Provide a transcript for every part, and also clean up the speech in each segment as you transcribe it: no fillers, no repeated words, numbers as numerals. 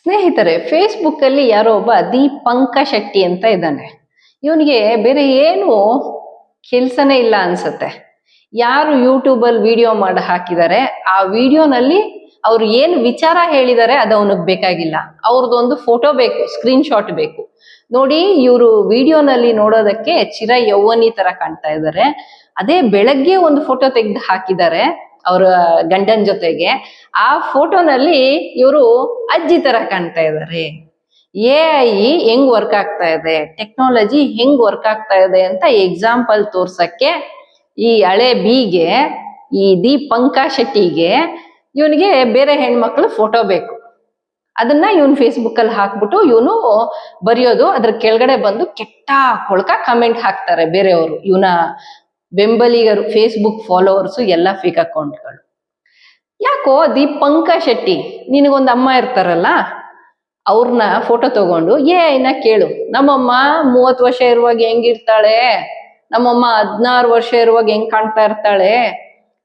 ಸ್ನೇಹಿತರೆ, ಫೇಸ್ಬುಕ್ ಅಲ್ಲಿ ಯಾರೋ ಒಬ್ಬ ದೀಪಂಕ ಶೆಟ್ಟಿ ಅಂತ ಇದ್ದಾನೆ. ಇವನಿಗೆ ಬೇರೆ ಏನು ಕೆಲ್ಸನೇ ಇಲ್ಲ ಅನ್ಸತ್ತೆ. ಯಾರು ಯೂಟ್ಯೂಬ್ ಅಲ್ಲಿ ವಿಡಿಯೋ ಮಾಡಿ ಹಾಕಿದ್ದಾರೆ, ಆ ವಿಡಿಯೋನಲ್ಲಿ ಅವ್ರು ಏನು ವಿಚಾರ ಹೇಳಿದ್ದಾರೆ ಅದು ಅವನಿಗೆ ಬೇಕಾಗಿಲ್ಲ. ಅವ್ರದ್ದೊಂದು ಫೋಟೋ ಬೇಕು, ಸ್ಕ್ರೀನ್ ಶಾಟ್ ಬೇಕು. ನೋಡಿ, ಇವರು ವಿಡಿಯೋನಲ್ಲಿ ನೋಡೋದಕ್ಕೆ ಚಿರ ಯೌವನಿ ತರ ಕಾಣ್ತಾ ಇದ್ದಾರೆ. ಅದೇ ಬೆಳಗ್ಗೆ ಒಂದು ಫೋಟೋ ತೆಗೆದು ಹಾಕಿದ್ದಾರೆ ಅವರ ಗಂಡನ ಜೊತೆಗೆ. ಆ ಫೋಟೋನಲ್ಲಿ ಇವರು ಅಜ್ಜಿ ತರ ಕಾಣ್ತಾ ಇದ್ದಾರೆ. AI ಹೆಂಗ್ ವರ್ಕ್ ಆಗ್ತಾ ಇದೆ, ಟೆಕ್ನಾಲಜಿ ಹೆಂಗ್ ವರ್ಕ್ ಆಗ್ತಾ ಇದೆ ಅಂತ ಎಕ್ಸಾಂಪಲ್ ತೋರ್ಸಕ್ಕೆ ಈ ಹಳೆ ಬಿಗೆ, ಈ ದೀಪಂಕ ಶೆಟ್ಟಿಗೆ, ಇವನಿಗೆ ಬೇರೆ ಹೆಣ್ಮಕ್ಳು ಫೋಟೋ ಬೇಕು. ಅದನ್ನ ಇವನ್ ಫೇಸ್ಬುಕ್ ಅಲ್ಲಿ ಹಾಕ್ಬಿಟ್ಟು ಇವನು ಬರೆಯೋದು, ಅದ್ರ ಕೆಳಗಡೆ ಬಂದು ಕೆಟ್ಟ ಕೊಳ್ಕ ಕಮೆಂಟ್ ಹಾಕ್ತಾರೆ ಬೇರೆಯವರು, ಇವನ ಬೆಂಬಲಿಗರು, ಫೇಸ್ಬುಕ್ ಫಾಲೋವರ್ಸು ಎಲ್ಲ ಫೇಕ್ ಅಕೌಂಟ್ಗಳು. ಯಾಕೋ ದೀಪಂಕ ಶೆಟ್ಟಿ, ನಿನಗೊಂದು ಅಮ್ಮ ಇರ್ತಾರಲ್ಲ, ಅವ್ರನ್ನ ಫೋಟೋ ತಗೊಂಡು ಏನ ಕೇಳು, ನಮ್ಮಮ್ಮ 30 ವರ್ಷ ಇರುವಾಗ ಹೆಂಗಿರ್ತಾಳೆ, ನಮ್ಮಮ್ಮ 16 ವರ್ಷ ಇರುವಾಗ ಹೆಂಗ್ ಕಾಣ್ತಾ ಇರ್ತಾಳೆ,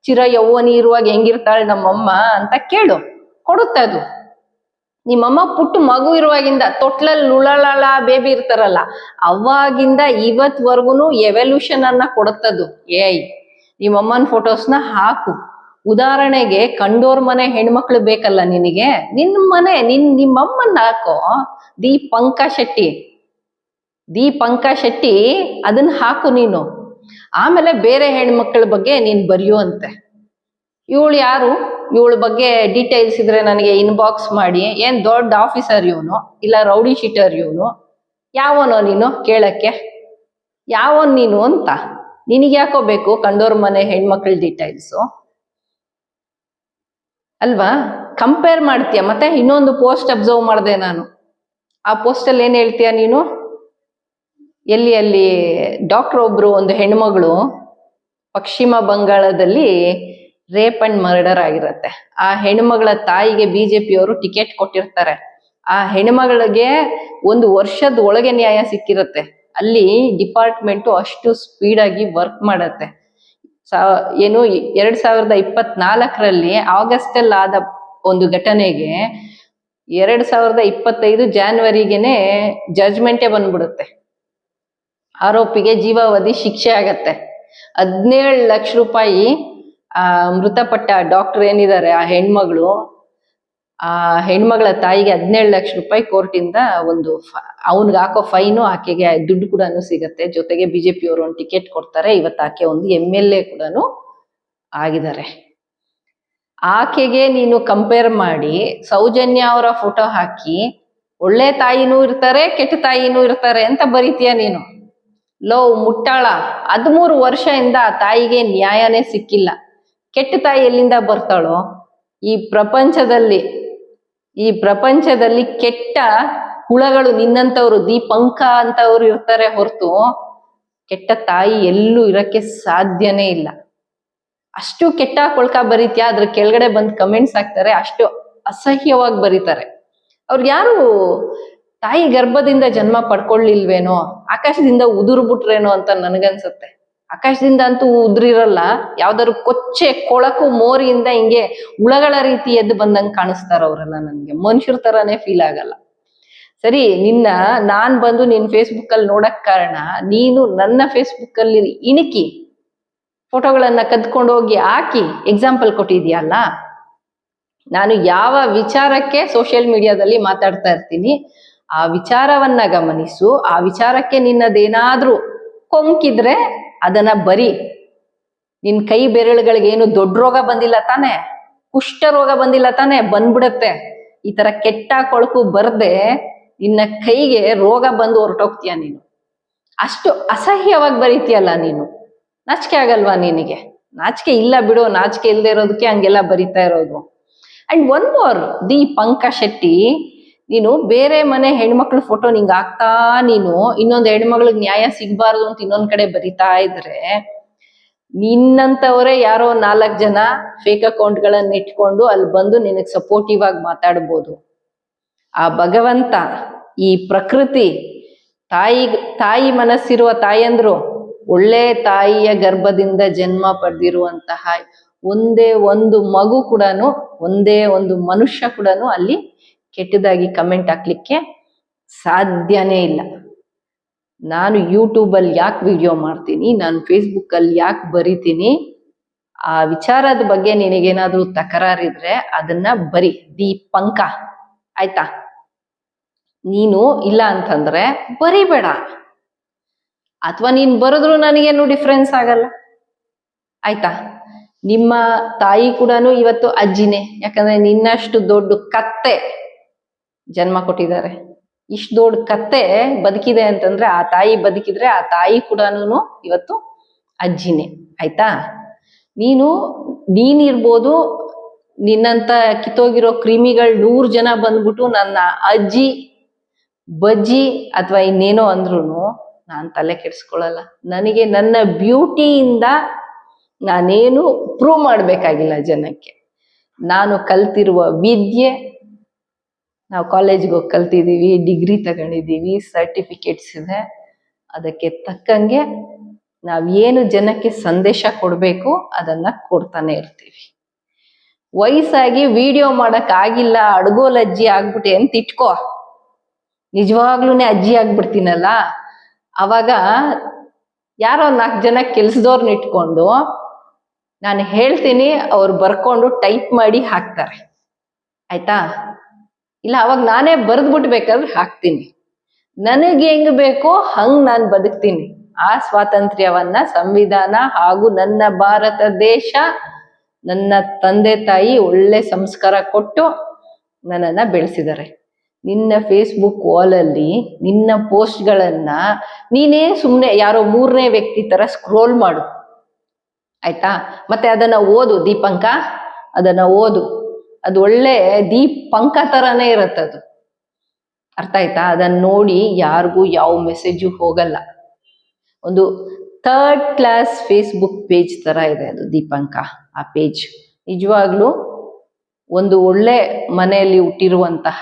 ಚಿರ ಯೌವನಿ ಇರುವಾಗ ಹೆಂಗಿರ್ತಾಳೆ ನಮ್ಮಮ್ಮ ಅಂತ ಕೇಳು, ಕೊಡುತ್ತೆ ಅದು. ನಿಮ್ಮಮ್ಮ ಪುಟ್ಟ ಮಗು ಇರುವಾಗಿಂದ ತೊಟ್ಲಲ್ಲಿ ಉಳಳ ಬೇಬಿ ಇರ್ತಾರಲ್ಲ, ಅವಾಗಿಂದ ಇವತ್ವರ್ಗುನು ಎವಲ್ಯೂಷನ್ ಅನ್ನ ಕೊಡುತ್ತದು ಏಯ್. ನಿಮ್ಮಮ್ಮನ ಫೋಟೋಸ್ನ ಹಾಕು. ಉದಾಹರಣೆಗೆ ಕಂಡೋರ್ ಮನೆ ಹೆಣ್ಮಕ್ಳು ಬೇಕಲ್ಲ ನಿನಗೆ, ನಿಮ್ಮಮ್ಮನ್ನ ಹಾಕೋ. ದೀಪಂಕ ಶೆಟ್ಟಿ ಅದನ್ನ ಹಾಕು ನೀನು. ಆಮೇಲೆ ಬೇರೆ ಹೆಣ್ಮಕ್ಳ ಬಗ್ಗೆ ನೀನ್ ಬರೆಯುವಂತೆ. ಇವಳು ಯಾರು, ಇವಳ ಬಗ್ಗೆ ಡೀಟೇಲ್ಸ್ ಇದ್ರೆ ನನಗೆ ಇನ್ಬಾಕ್ಸ್ ಮಾಡಿ. ಏನ್ ದೊಡ್ಡ ಆಫೀಸರ್ ಇವನು, ಇಲ್ಲ ರೌಡಿ ಶೀಟರ್ ಇವನು? ಯಾವನೋ ನೀನು ಕೇಳಕ್ಕೆ? ಯಾವನ್ ನೀನು ಅಂತ ನಿನಗೆ ಯಾಕೋ ಬೇಕು ಕಂಡೋರ್ ಮನೆ ಹೆಣ್ಮಕ್ಳ ಡೀಟೇಲ್ಸು ಅಲ್ವಾ? ಕಂಪೇರ್ ಮಾಡ್ತೀಯ. ಮತ್ತೆ ಇನ್ನೊಂದು ಪೋಸ್ಟ್ ಅಬ್ಸರ್ವ್ ಮಾಡಿದೆ ನಾನು. ಆ ಪೋಸ್ಟ್ ಅಲ್ಲಿ ಏನ್ ಹೇಳ್ತೀಯ ನೀನು? ಅಲ್ಲಿ ಡಾಕ್ಟರ್ ಒಬ್ರು ಒಂದು ಹೆಣ್ಮಗಳು ಪಶ್ಚಿಮ ಬಂಗಾಳದಲ್ಲಿ ರೇಪ್ ಅಂಡ್ ಮರ್ಡರ್ ಆಗಿರತ್ತೆ. ಆ ಹೆಣ್ಮಗಳ ತಾಯಿಗೆ ಬಿಜೆಪಿಯವರು ಟಿಕೆಟ್ ಕೊಟ್ಟಿರ್ತಾರೆ. ಆ ಹೆಣ್ಮಗಳಿಗೆ 1 ವರ್ಷದ ಒಳಗೆ ನ್ಯಾಯ ಸಿಕ್ಕಿರತ್ತೆ. ಅಲ್ಲಿ ಡಿಪಾರ್ಟ್ಮೆಂಟು ಅಷ್ಟು ಸ್ಪೀಡ್ ಆಗಿ ವರ್ಕ್ ಮಾಡತ್ತೆ. 2024 ಆಗಸ್ಟ್ ಅಲ್ಲಿ ಆದ ಒಂದು ಘಟನೆಗೆ 2025 ಜಾನ್ವರಿಗೆನೆ ಜಡ್ಜ್ಮೆಂಟೇ ಬಂದ್ಬಿಡುತ್ತೆ. ಆರೋಪಿಗೆ ಜೀವಾವಧಿ ಶಿಕ್ಷೆ ಆಗತ್ತೆ. 17 ಲಕ್ಷ ರೂಪಾಯಿ ಮೃತಪಟ್ಟ ಡಾಕ್ಟರ್ ಏನಿದ್ದಾರೆ, ಆ ಹೆಣ್ಮಗಳ ತಾಯಿಗೆ 17 ಲಕ್ಷ ರೂಪಾಯಿ ಕೋರ್ಟಿಂದ ಅವನ್ಗೆ ಹಾಕೋ ಫೈನು, ಆಕೆಗೆ ದುಡ್ಡು ಕೂಡ ಸಿಗತ್ತೆ. ಜೊತೆಗೆ ಬಿಜೆಪಿಯವರು ಒಂದು ಟಿಕೆಟ್ ಕೊಡ್ತಾರೆ. ಇವತ್ತು ಆಕೆ ಒಂದು MLA ಕೂಡ ಆಗಿದ್ದಾರೆ. ಆಕೆಗೆ ನೀನು ಕಂಪೇರ್ ಮಾಡಿ ಸೌಜನ್ಯ ಅವರ ಫೋಟೋ ಹಾಕಿ ಒಳ್ಳೆ ತಾಯಿನೂ ಇರ್ತಾರೆ, ಕೆಟ್ಟ ತಾಯಿನೂ ಇರ್ತಾರೆ ಅಂತ ಬರೀತೀಯ ನೀನು. ಮುಟ್ಟಾಳ, 13 ವರ್ಷದಿಂದ ಆ ತಾಯಿಗೆ ನ್ಯಾಯನೇ ಸಿಕ್ಕಿಲ್ಲ. ಕೆಟ್ಟ ತಾಯಿ ಎಲ್ಲಿಂದ ಬರ್ತಾಳೋ? ಈ ಪ್ರಪಂಚದಲ್ಲಿ ಕೆಟ್ಟ ಹುಳಗಳು ನಿನ್ನಂತವ್ರು, ದೀಪಂಕ ಅಂತವ್ರು ಇರ್ತಾರೆ ಹೊರತು ಕೆಟ್ಟ ತಾಯಿ ಎಲ್ಲೂ ಇರಕ್ಕೆ ಸಾಧ್ಯನೇ ಇಲ್ಲ. ಅಷ್ಟು ಕೆಟ್ಟ ಕೊಳ್ಕ ಬರೀತ್ಯಾ, ಅದ್ರ ಕೆಳಗಡೆ ಬಂದು ಕಮೆಂಟ್ಸ್ ಹಾಕ್ತಾರೆ, ಅಷ್ಟು ಅಸಹ್ಯವಾಗಿ ಬರೀತಾರೆ. ಅವ್ರು ಯಾರು ತಾಯಿ ಗರ್ಭದಿಂದ ಜನ್ಮ ಪಡ್ಕೊಳ್ಳಿಲ್ವೇನೋ, ಆಕಾಶದಿಂದ ಉದುರ್ಬಿಟ್ರೇನೋ ಅಂತ ನನ್ಗನ್ಸುತ್ತೆ. ಆಕಾಶದಿಂದ ಅಂತೂ ಉದ್ರಿರಲ್ಲ, ಯಾವ್ದಾದ್ರು ಕೊಚ್ಚೆ ಕೊಳಕು ಮೋರಿಯಿಂದ ಹಿಂಗೆ ಹುಳಗಳ ರೀತಿ ಎದ್ದು ಬಂದಂಗೆ ಕಾಣಿಸ್ತಾರ ಅವರೆಲ್ಲ. ನನ್ಗೆ ಮನುಷ್ಯರ ತರಾನೇ ಫೀಲ್ ಆಗಲ್ಲ. ಸರಿ, ನಾನ್ ಬಂದು ನಿನ್ ಫೇಸ್ಬುಕ್ ಅಲ್ಲಿ ನೋಡಕ್ ಕಾರಣ, ನೀನು ನನ್ನ ಫೇಸ್ಬುಕ್ ಅಲ್ಲಿ ಇಣುಕಿ ಫೋಟೋಗಳನ್ನ ಕದ್ಕೊಂಡು ಹೋಗಿ ಹಾಕಿ ಎಕ್ಸಾಂಪಲ್ ಕೊಟ್ಟಿದ್ಯಲ್ಲ. ನಾನು ಯಾವ ವಿಚಾರಕ್ಕೆ ಸೋಷಿಯಲ್ ಮೀಡಿಯಾದಲ್ಲಿ ಮಾತಾಡ್ತಾ ಇರ್ತೀನಿ, ಆ ವಿಚಾರವನ್ನ ಗಮನಿಸು. ಆ ವಿಚಾರಕ್ಕೆ ನಿನ್ನದೇನಾದ್ರೂ ಕೊಂಕಿದ್ರೆ ಅದನ್ನ ಬರಿ. ನಿನ್ ಕೈ ಬೆರಳುಗಳಿಗೆ ಏನು ದೊಡ್ಡ ರೋಗ ಬಂದಿಲ್ಲ ತಾನೆ, ಕುಷ್ಠ ರೋಗ ಬಂದಿಲ್ಲ ತಾನೆ? ಬಂದ್ಬಿಡತ್ತೆ. ಈ ತರ ಕೆಟ್ಟ ಕೊಳಕು ಬರ್ದೆ ನಿನ್ನ ಕೈಗೆ ರೋಗ ಬಂದು ಹೊರಟೋಗ್ತೀಯ ನೀನು. ಅಷ್ಟು ಅಸಹ್ಯವಾಗಿ ಬರೀತೀಯಲ್ಲ ನೀನು. ನಾಚಿಕೆ ಆಗಲ್ವಾ ನಿನಗೆ? ನಾಚಿಕೆ ಇಲ್ಲ ಬಿಡು, ನಾಚಿಕೆ ಇಲ್ಲದೆ ಇರೋದಕ್ಕೆ ಹಂಗೆಲ್ಲ ಬರಿತಾ ಇರೋದು. ಅಂಡ್ ಒನ್ ಮೋರ್, ದೀಪಂಕ ಶೆಟ್ಟಿ, ನೀನು ಬೇರೆ ಮನೆ ಹೆಣ್ಮಕ್ಳು ಫೋಟೋ ನಿಂಗೆ ಹಾಕ್ತಾ ನೀನು ಇನ್ನೊಂದು ಹೆಣ್ಮಗಳಿಗೆ ನ್ಯಾಯ ಸಿಗ್ಬಾರ್ದು ಅಂತ ಇನ್ನೊಂದ್ ಕಡೆ ಬರಿತಾ ಇದ್ರೆ, ನಿನ್ನಂತವರೇ ಯಾರೋ 4 ಜನ ಫೇಕ್ ಅಕೌಂಟ್ಗಳನ್ನ ಇಟ್ಕೊಂಡು ಅಲ್ಲಿ ಬಂದು ನಿನಗೆ ಸಪೋರ್ಟಿವ್ ಆಗಿ ಮಾತಾಡ್ಬೋದು. ಆ ಭಗವಂತ, ಈ ಪ್ರಕೃತಿ, ತಾಯಿ ಮನಸ್ಸಿರುವ ತಾಯಂದ್ರು, ಒಳ್ಳೆ ತಾಯಿಯ ಗರ್ಭದಿಂದ ಜನ್ಮ ಪಡೆದಿರುವಂತಹ ಒಂದೇ ಒಂದು ಮಗು ಕೂಡ, ಒಂದೇ ಒಂದು ಮನುಷ್ಯ ಕೂಡ ಅಲ್ಲಿ ಕೆಟ್ಟದಾಗಿ ಕಮೆಂಟ್ ಹಾಕ್ಲಿಕ್ಕೆ ಸಾಧ್ಯನೇ ಇಲ್ಲ. ನಾನು ಯೂಟ್ಯೂಬಲ್ಲಿ ಯಾಕೆ ವಿಡಿಯೋ ಮಾಡ್ತೀನಿ, ನಾನು ಫೇಸ್ಬುಕ್ಕಲ್ಲಿ ಯಾಕೆ ಬರಿತೀನಿ, ಆ ವಿಚಾರದ ಬಗ್ಗೆ ನಿನಗೇನಾದ್ರೂ ತಕರಾರಿದ್ರೆ ಅದನ್ನ ಬರಿ, ದೀಪಂಕ, ಆಯ್ತಾ? ನೀನು ಇಲ್ಲ ಅಂತಂದ್ರೆ ಬರಿಬೇಡ, ಅಥವಾ ನೀನ್ ಬರೆದ್ರು ನನಗೇನು ಡಿಫ್ರೆನ್ಸ್ ಆಗಲ್ಲ, ಆಯ್ತಾ? ನಿಮ್ಮ ತಾಯಿ ಕೂಡ ಇವತ್ತು ಅಜ್ಜಿನೇ, ಯಾಕಂದ್ರೆ ನಿನ್ನಷ್ಟು ದೊಡ್ಡ ಕತ್ತೆ ಜನ್ಮ ಕೊಟ್ಟಿದ್ದಾರೆ. ಇಷ್ಟು ದೊಡ್ಡ ಕತ್ತೆ ಬದುಕಿದೆ ಅಂತಂದ್ರೆ ಆ ತಾಯಿ ಬದುಕಿದ್ರೆ ಆ ತಾಯಿ ಕೂಡ ಇವತ್ತು ಅಜ್ಜಿನೇ, ಆಯ್ತಾ? ನೀನಿರ್ಬೋದು, ನಿನ್ನಂತ ಕಿತ್ತೋಗಿರೋ ಕ್ರಿಮಿಗಳು 100 ಜನ ಬಂದ್ಬಿಟ್ಟು ನನ್ನ ಅಜ್ಜಿ ಬಜ್ಜಿ ಅಥವಾ ಇನ್ನೇನೋ ಅಂದ್ರೂ ನಾನು ತಲೆ ಕೆಡಿಸ್ಕೊಳ್ಳಲ್ಲ. ನನಗೆ ನನ್ನ ಬ್ಯೂಟಿಯಿಂದ ನಾನೇನು ಪ್ರೂವ್ ಮಾಡಬೇಕಾಗಿಲ್ಲ ಜನಕ್ಕೆ. ನಾನು ಕಲ್ತಿರುವ ವಿದ್ಯೆ, ನಾವು ಕಾಲೇಜ್ಗೆ ಹೋಗಿ ಕಲ್ತಿದ್ದೀವಿ, ಡಿಗ್ರಿ ತಗೊಂಡಿದ್ದೀವಿ, ಸರ್ಟಿಫಿಕೇಟ್ಸ್ ಇದೆ, ಅದಕ್ಕೆ ತಕ್ಕಂಗೆ ನಾವೇನು ಜನಕ್ಕೆ ಸಂದೇಶ ಕೊಡಬೇಕು ಅದನ್ನ ಕೊಡ್ತಾನೆ ಇರ್ತೀವಿ. ವಯಸ್ಸಾಗಿ ವಿಡಿಯೋ ಮಾಡೋಕ್ಕಾಗಿಲ್ಲ, ಅಡ್ಗೋಲ್ ಅಜ್ಜಿ ಆಗ್ಬಿಟ್ಟೆ ಅಂತ ಇಟ್ಕೋ, ನಿಜವಾಗ್ಲೂ ಅಜ್ಜಿ ಆಗ್ಬಿಡ್ತೀನಲ್ಲ, ಅವಾಗ ಯಾರೋ 4 ಜನ ಕೆಲ್ಸದವ್ರನ್ನ ಇಟ್ಕೊಂಡು ನಾನು ಹೇಳ್ತೀನಿ, ಅವ್ರು ಬರ್ಕೊಂಡು ಟೈಪ್ ಮಾಡಿ ಹಾಕ್ತಾರೆ, ಆಯ್ತಾ? ಇಲ್ಲ ಅವಾಗ ನಾನೇ ಬರೆದ್ಬಿಟ್ಬೇಕಾದ್ರೆ ಹಾಕ್ತೀನಿ. ನನಗೆ ಹೆಂಗ್ ಬೇಕೋ ಹಂಗ್ ನಾನು ಬದುಕ್ತೀನಿ. ಆ ಸ್ವಾತಂತ್ರ್ಯವನ್ನ ಸಂವಿಧಾನ ಹಾಗೂ ನನ್ನ ಭಾರತ ದೇಶ, ನನ್ನ ತಂದೆ ತಾಯಿ ಒಳ್ಳೆ ಸಂಸ್ಕಾರ ಕೊಟ್ಟು ನನ್ನನ್ನ ಬೆಳೆಸಿದ್ದಾರೆ. ನಿನ್ನ ಫೇಸ್ಬುಕ್ ವಾಲಲ್ಲಿ ನಿನ್ನ ಪೋಸ್ಟ್ಗಳನ್ನ ನೀನೇ ಸುಮ್ಮನೆ ಯಾರೋ 3ನೇ ವ್ಯಕ್ತಿ ತರ ಸ್ಕ್ರೋಲ್ ಮಾಡು, ಆಯ್ತಾ? ಮತ್ತೆ ಅದನ್ನ ಓದು ದೀಪಂಕ, ಅದನ್ನ ಓದು. ಅದು ಒಳ್ಳೆ ದೀಪಂಕ ತರನೇ ಇರತ್ತದು, ಅರ್ಥ ಆಯ್ತಾ? ಅದನ್ನ ನೋಡಿ ಯಾರಿಗೂ ಯಾವ ಮೆಸೇಜು ಹೋಗಲ್ಲ. ಒಂದು 3rd ಕ್ಲಾಸ್ ಫೇಸ್ಬುಕ್ ಪೇಜ್ ತರ ಇದೆ ಅದು ದೀಪಂಕ. ಆ ಪೇಜ್ ನಿಜವಾಗ್ಲೂ ಒಂದು ಒಳ್ಳೆ ಮನೆಯಲ್ಲಿ ಹುಟ್ಟಿರುವಂತಹ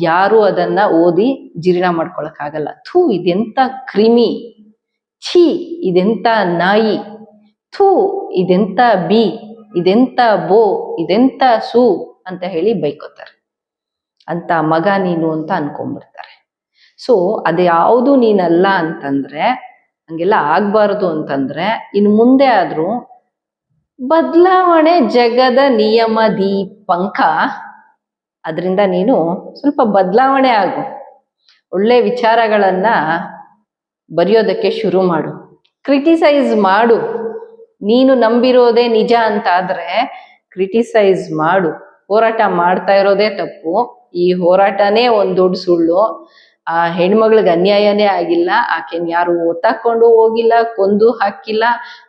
ಯಾರು ಅದನ್ನ ಓದಿ ಜೀರ್ಣ ಮಾಡ್ಕೊಳಕ್ಕಾಗಲ್ಲ. ಥೂ, ಇದೆಂತ ಕ್ರಿಮಿ, ಛೀ ಇದೆಂತ ನಾಯಿ, ಥೂ ಇದೆಂತ ಬಿ, ಇದೆಂತ ಬೋ, ಇದೆಂತ ಸೂ ಅಂತ ಹೇಳಿ ಬೈಕೋತಾರೆ. ಅಂತ ಮಗ ನೀನು ಅಂತ ಅನ್ಕೊಂಡ್ಬಿಡ್ತಾರೆ. ಸೊ ಅದು ಯಾವುದು ನೀನಲ್ಲ ಅಂತಂದ್ರೆ, ಹಂಗೆಲ್ಲ ಆಗ್ಬಾರ್ದು ಅಂತಂದ್ರೆ, ಇನ್ನು ಮುಂದೆ ಆದ್ರೂ ಬದಲಾವಣೆ ಜಗದ ನಿಯಮ ದೀಪಂಕ. ಅದರಿಂದ ನೀನು ಸ್ವಲ್ಪ ಬದಲಾವಣೆ ಆಗು, ಒಳ್ಳೆ ವಿಚಾರಗಳನ್ನ ಬರೆಯೋದಕ್ಕೆ ಶುರು ಮಾಡು, ಕ್ರಿಟಿಸೈಸ್ ಮಾಡು. ನೀನು ನಂಬಿರೋದೇ ನಿಜ ಅಂತ ಆದ್ರೆ ಕ್ರಿಟಿಸೈಸ್ ಮಾಡು. ಹೋರಾಟ ಮಾಡ್ತಾ ಇರೋದೇ ತಪ್ಪು, ಈ ಹೋರಾಟನೇ ಒಂದ್ ದೊಡ್ಡ ಸುಳ್ಳು. ಆ ಹೆಣ್ಮಗಳಿಗೆ ಅನ್ಯಾಯನೇ ಆಗಿಲ್ಲ, ಆಕೆನ್ ಯಾರು ಒತ್ತಾಕೊಂಡು ಹೋಗಿಲ್ಲ, ಕೊಂದು ಹಾಕಿಲ್ಲ,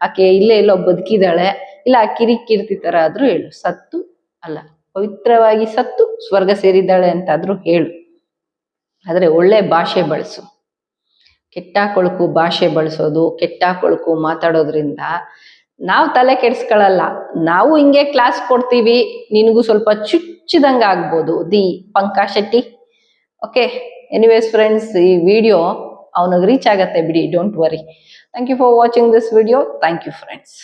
ಆಕೆ ಇಲ್ಲೇ ಎಲ್ಲೋ ಬದುಕಿದಾಳೆ. ಇಲ್ಲ ಆ ಕಿರಿಕೀರ್ತಿ ತರ ಆದ್ರೂ ಹೇಳು, ಸತ್ತು ಅಲ್ಲ ಪವಿತ್ರವಾಗಿ ಸತ್ತು ಸ್ವರ್ಗ ಸೇರಿದ್ದಾಳೆ ಅಂತಾದ್ರೂ ಹೇಳು. ಆದ್ರೆ ಒಳ್ಳೆ ಭಾಷೆ ಬಳಸು. ಕೆಟ್ಟ ಕೊಳಕು ಭಾಷೆ ಬಳಸೋದು, ಕೆಟ್ಟ ಕೊಳಕು ಮಾತಾಡೋದ್ರಿಂದ ನಾವು ತಲೆ ಕೆಡಿಸ್ಕೊಳ್ಳಲ್ಲ. ನಾವು ಹಿಂಗೆ ಕ್ಲಾಸ್ ಕೊಡ್ತೀವಿ, ನಿನಗೂ ಸ್ವಲ್ಪ ಚುಚ್ಚಿದಂಗ ಆಗ್ಬೋದು Deepanka Shetty. Okay, anyways friends, ಈ ವಿಡಿಯೋ ಅವನಿಗೆ ರೀಚ್ ಆಗತ್ತೆ ಬಿಡಿ, don't worry. Thank you for watching this video. Thank you friends.